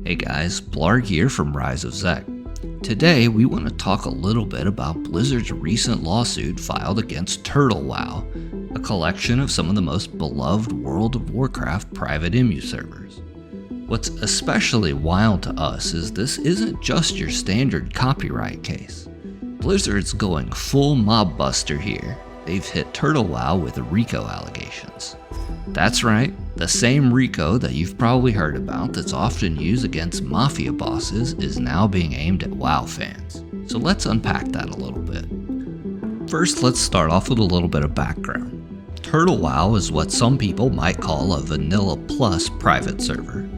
Hey guys, Blarg here from Rise of Zek. Today we want to talk a little bit about Blizzard's recent lawsuit filed against TurtleWow, a collection of some of the most beloved World of Warcraft private EMU servers. What's especially wild to us is this isn't just your standard copyright case. Blizzard's going full mob buster here. They've hit TurtleWow with RICO allegations. That's right, the same RICO that you've probably heard about that's often used against mafia bosses is now being aimed at WoW fans. So let's unpack that a little bit. First, let's start off with a little bit of background. TurtleWow is what some people might call a vanilla plus private server.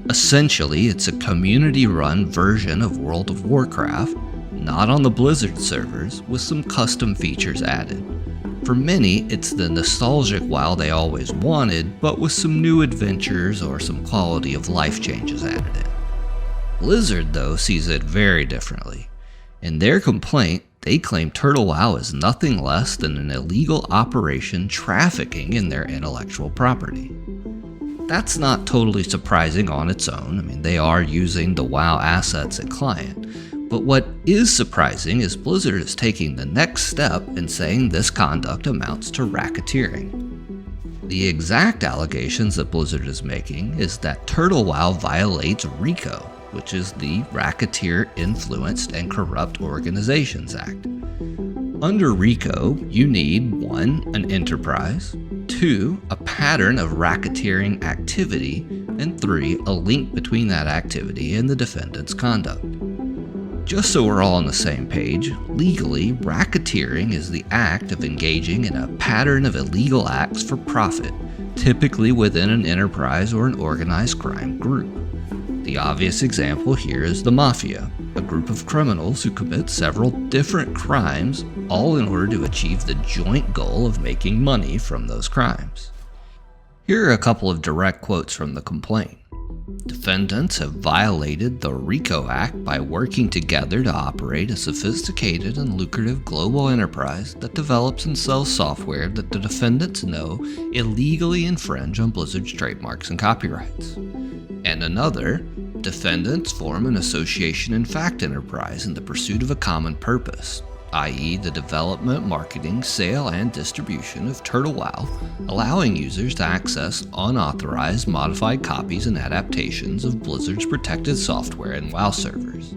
Essentially, it's a community-run version of World of Warcraft, not on the Blizzard servers, with some custom features added. For many, it's the nostalgic WoW they always wanted, but with some new adventures or some quality of life changes added in. Blizzard, though, sees it very differently. In their complaint, they claim TurtleWow is nothing less than an illegal operation trafficking in their intellectual property. That's not totally surprising on its own. They are using the WoW assets and client. But what is surprising is Blizzard is taking the next step and saying this conduct amounts to racketeering. The exact allegations that Blizzard is making is that TurtleWow violates RICO, which is the Racketeer Influenced and Corrupt Organizations Act. Under RICO, you need 1. An enterprise, 2. A pattern of racketeering activity, and 3. A link between that activity and the defendant's conduct. Just so we're all on the same page, legally, racketeering is the act of engaging in a pattern of illegal acts for profit, typically within an enterprise or an organized crime group. The obvious example here is the Mafia, a group of criminals who commit several different crimes, all in order to achieve the joint goal of making money from those crimes. Here are a couple of direct quotes from the complaint. Defendants have violated the RICO Act by working together to operate a sophisticated and lucrative global enterprise that develops and sells software that the defendants know illegally infringe on Blizzard's trademarks and copyrights. And another, defendants form an association in fact enterprise in the pursuit of a common purpose, i.e. the development, marketing, sale, and distribution of TurtleWow, allowing users to access unauthorized modified copies and adaptations of Blizzard's protected software and WoW servers.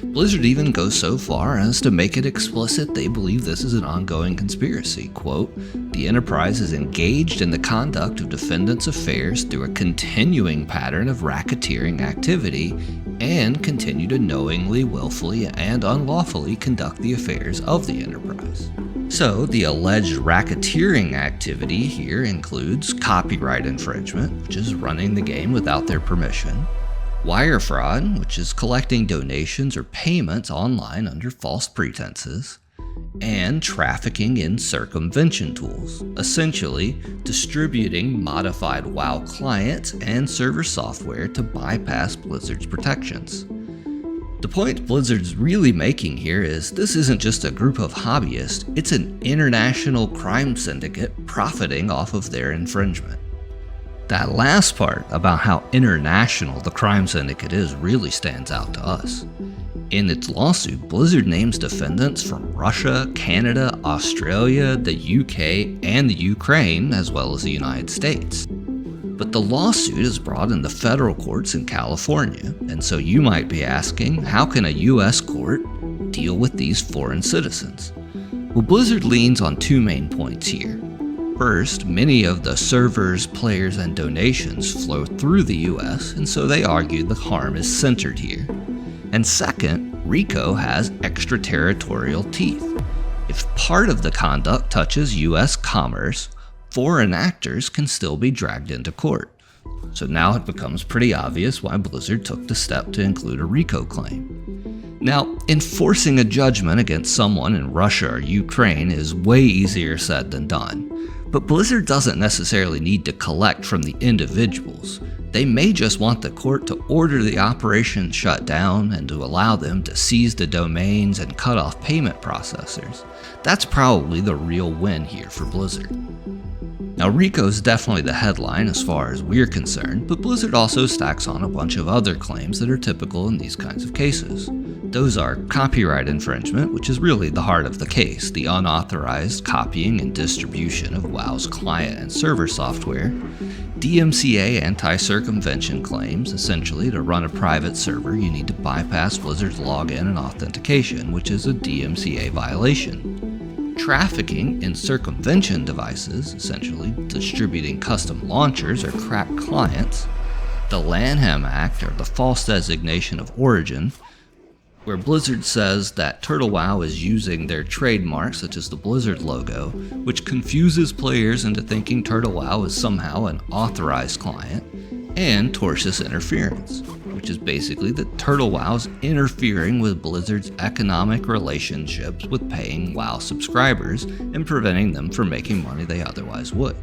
Blizzard even goes so far as to make it explicit they believe this is an ongoing conspiracy. Quote, "The enterprise is engaged in the conduct of defendants' affairs through a continuing pattern of racketeering activity and continue to knowingly, willfully, and unlawfully conduct the affairs of the enterprise." So, the alleged racketeering activity here includes copyright infringement, which is running the game without their permission, wire fraud, which is collecting donations or payments online under false pretenses, and trafficking in circumvention tools, essentially distributing modified WoW clients and server software to bypass Blizzard's protections. The point Blizzard's really making here is this isn't just a group of hobbyists, it's an international crime syndicate profiting off of their infringement. That last part about how international the crime syndicate is really stands out to us. In its lawsuit, Blizzard names defendants from Russia, Canada, Australia, the UK, and the Ukraine, as well as the United States. But the lawsuit is brought in the federal courts in California, and so you might be asking, how can a US court deal with these foreign citizens? Well, Blizzard leans on 2 main points here. First, many of the servers, players, and donations flow through the US, and so they argue the harm is centered here. And second, RICO has extraterritorial teeth. If part of the conduct touches US commerce, foreign actors can still be dragged into court. So now it becomes pretty obvious why Blizzard took the step to include a RICO claim. Now, enforcing a judgment against someone in Russia or Ukraine is way easier said than done. But Blizzard doesn't necessarily need to collect from the individuals. They may just want the court to order the operation shut down and to allow them to seize the domains and cut off payment processors. That's probably the real win here for Blizzard. Now, RICO is definitely the headline as far as we're concerned, but Blizzard also stacks on a bunch of other claims that are typical in these kinds of cases. Those are copyright infringement, which is really the heart of the case, the unauthorized copying and distribution of WoW's client and server software, DMCA anti-circumvention claims, essentially to run a private server you need to bypass Blizzard's login and authentication, which is a DMCA violation. Trafficking in circumvention devices, essentially distributing custom launchers or cracked clients, the Lanham Act, or the false designation of origin, where Blizzard says that Turtle WoW is using their trademark, such as the Blizzard logo, which confuses players into thinking Turtle WoW is somehow an authorized client, and tortious interference, which is basically that Turtle WoW is interfering with Blizzard's economic relationships with paying WoW subscribers and preventing them from making money they otherwise would.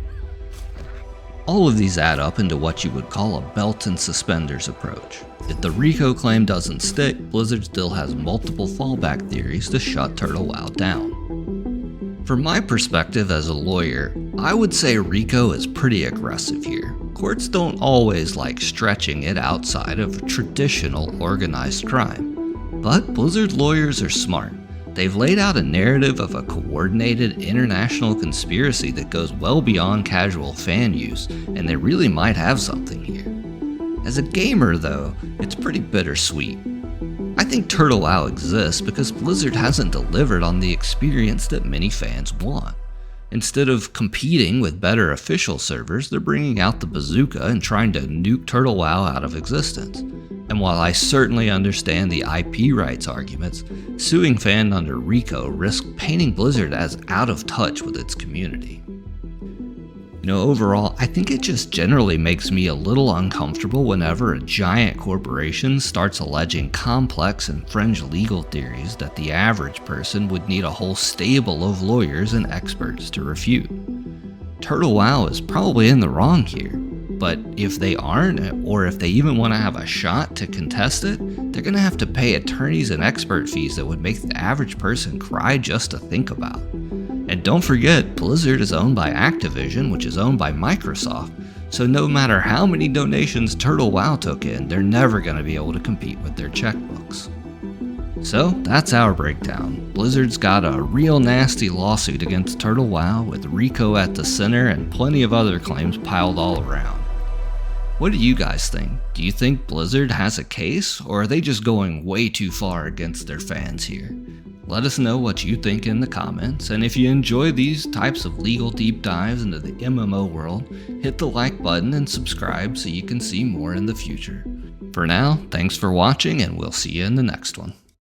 All of these add up into what you would call a belt and suspenders approach. If the RICO claim doesn't stick, Blizzard still has multiple fallback theories to shut Turtle WoW down. From my perspective as a lawyer, I would say RICO is pretty aggressive here. Courts don't always like stretching it outside of traditional organized crime. But Blizzard lawyers are smart. They've laid out a narrative of a coordinated international conspiracy that goes well beyond casual fan use, and they really might have something here. As a gamer, though, it's pretty bittersweet. I think Turtle WoW exists because Blizzard hasn't delivered on the experience that many fans want. Instead of competing with better official servers, they're bringing out the bazooka and trying to nuke Turtle WoW out of existence. And while I certainly understand the IP rights arguments, suing fans under RICO risks painting Blizzard as out of touch with its community. Overall, I think it just generally makes me a little uncomfortable whenever a giant corporation starts alleging complex and fringe legal theories that the average person would need a whole stable of lawyers and experts to refute. Turtle WoW is probably in the wrong here, but if they aren't, or if they even want to have a shot to contest it, they're going to have to pay attorneys and expert fees that would make the average person cry just to think about. And don't forget, Blizzard is owned by Activision, which is owned by Microsoft, so no matter how many donations Turtle WoW took in, they're never going to be able to compete with their checkbooks. So that's our breakdown. Blizzard's got a real nasty lawsuit against Turtle WoW with RICO at the center and plenty of other claims piled all around. What do you guys think? Do you think Blizzard has a case, or are they just going way too far against their fans here? Let us know what you think in the comments, and if you enjoy these types of legal deep dives into the MMO world, hit the like button and subscribe so you can see more in the future. For now, thanks for watching, and we'll see you in the next one.